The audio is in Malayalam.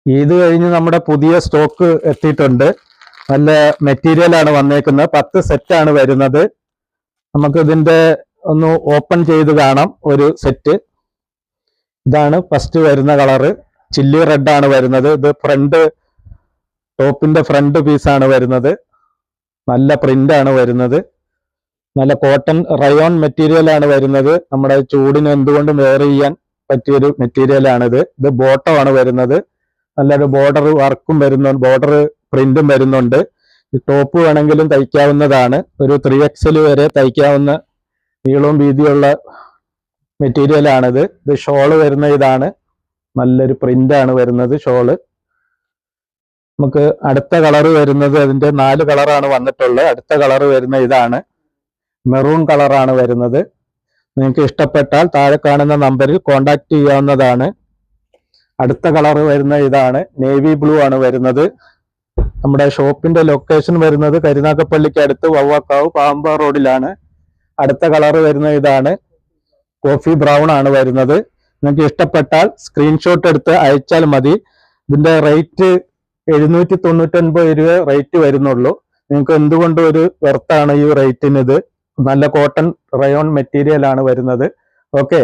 ഇത് കഴിഞ്ഞ് നമ്മുടെ പുതിയ സ്റ്റോക്ക് എത്തിയിട്ടുണ്ട്. നല്ല മെറ്റീരിയൽ ആണ് വന്നേക്കുന്നത്. 10 സെറ്റാണ് വരുന്നത്. നമുക്ക് ഇതിന്റെ ഒന്ന് ഓപ്പൺ ചെയ്ത് കാണാം. ഒരു സെറ്റ് ഇതാണ് ഫസ്റ്റ് വരുന്ന കളറ്. ചില്ലി റെഡ് ആണ് വരുന്നത്. ഇത് ടോപ്പിന്റെ ഫ്രണ്ട് പീസാണ് വരുന്നത്. നല്ല പ്രിന്റ് ആണ് വരുന്നത്. നല്ല കോട്ടൺ റയോൺ മെറ്റീരിയൽ ആണ് വരുന്നത്. നമ്മുടെ ചൂടിന് എന്തുകൊണ്ടും വെയർ ചെയ്യാൻ പറ്റിയൊരു മെറ്റീരിയൽ ആണിത്. ഇത് ബോട്ടം ആണ് വരുന്നത്. നല്ലൊരു ബോർഡർ വർക്കും വരുന്നുണ്ട്, ബോർഡർ പ്രിന്റും വരുന്നുണ്ട്. ടോപ്പ് വേണമെങ്കിലും തയ്ക്കാവുന്നതാണ്. ഒരു 3XL വരെ തയ്ക്കാവുന്ന നീളവും വീതിയുള്ള മെറ്റീരിയൽ ആണിത്. ഇത് ഷോള് വരുന്ന ഇതാണ്. നല്ലൊരു പ്രിന്റ് ആണ് വരുന്നത് ഷോള്. നമുക്ക് അടുത്ത കളർ വരുന്നത്, അതിന്റെ 4 കളറാണ് വന്നിട്ടുള്ളത്. അടുത്ത കളർ വരുന്ന ഇതാണ്. മെറൂൺ കളറാണ് വരുന്നത്. നിങ്ങൾക്ക് ഇഷ്ടപ്പെട്ടാൽ താഴെ കാണുന്ന നമ്പറിൽ കോണ്ടാക്ട് ചെയ്യാവുന്നതാണ്. അടുത്ത കളർ വരുന്ന ഇതാണ്. നേവി ബ്ലൂ ആണ് വരുന്നത്. നമ്മുടെ ഷോപ്പിന്റെ ലൊക്കേഷൻ വരുന്നത് കരുനാഗപ്പള്ളിക്ക് അടുത്ത് വവ്വാക്കാവ് പാമ്പ റോഡിലാണ്. അടുത്ത കളർ വരുന്ന ഇതാണ്. കോഫി ബ്രൗൺ ആണ് വരുന്നത്. നിങ്ങൾക്ക് ഇഷ്ടപ്പെട്ടാൽ സ്ക്രീൻഷോട്ട് എടുത്ത് അയച്ചാൽ മതി. ഇതിന്റെ റേറ്റ് 799 രൂപ റേറ്റ് വരുന്നുള്ളൂ. നിങ്ങൾക്ക് എന്തുകൊണ്ടും ഒരു വെർത്താണ് ഈ റേറ്റിന്. ഇത് നല്ല കോട്ടൺ റയോൺ മെറ്റീരിയൽ ആണ് വരുന്നത്. ഓക്കെ.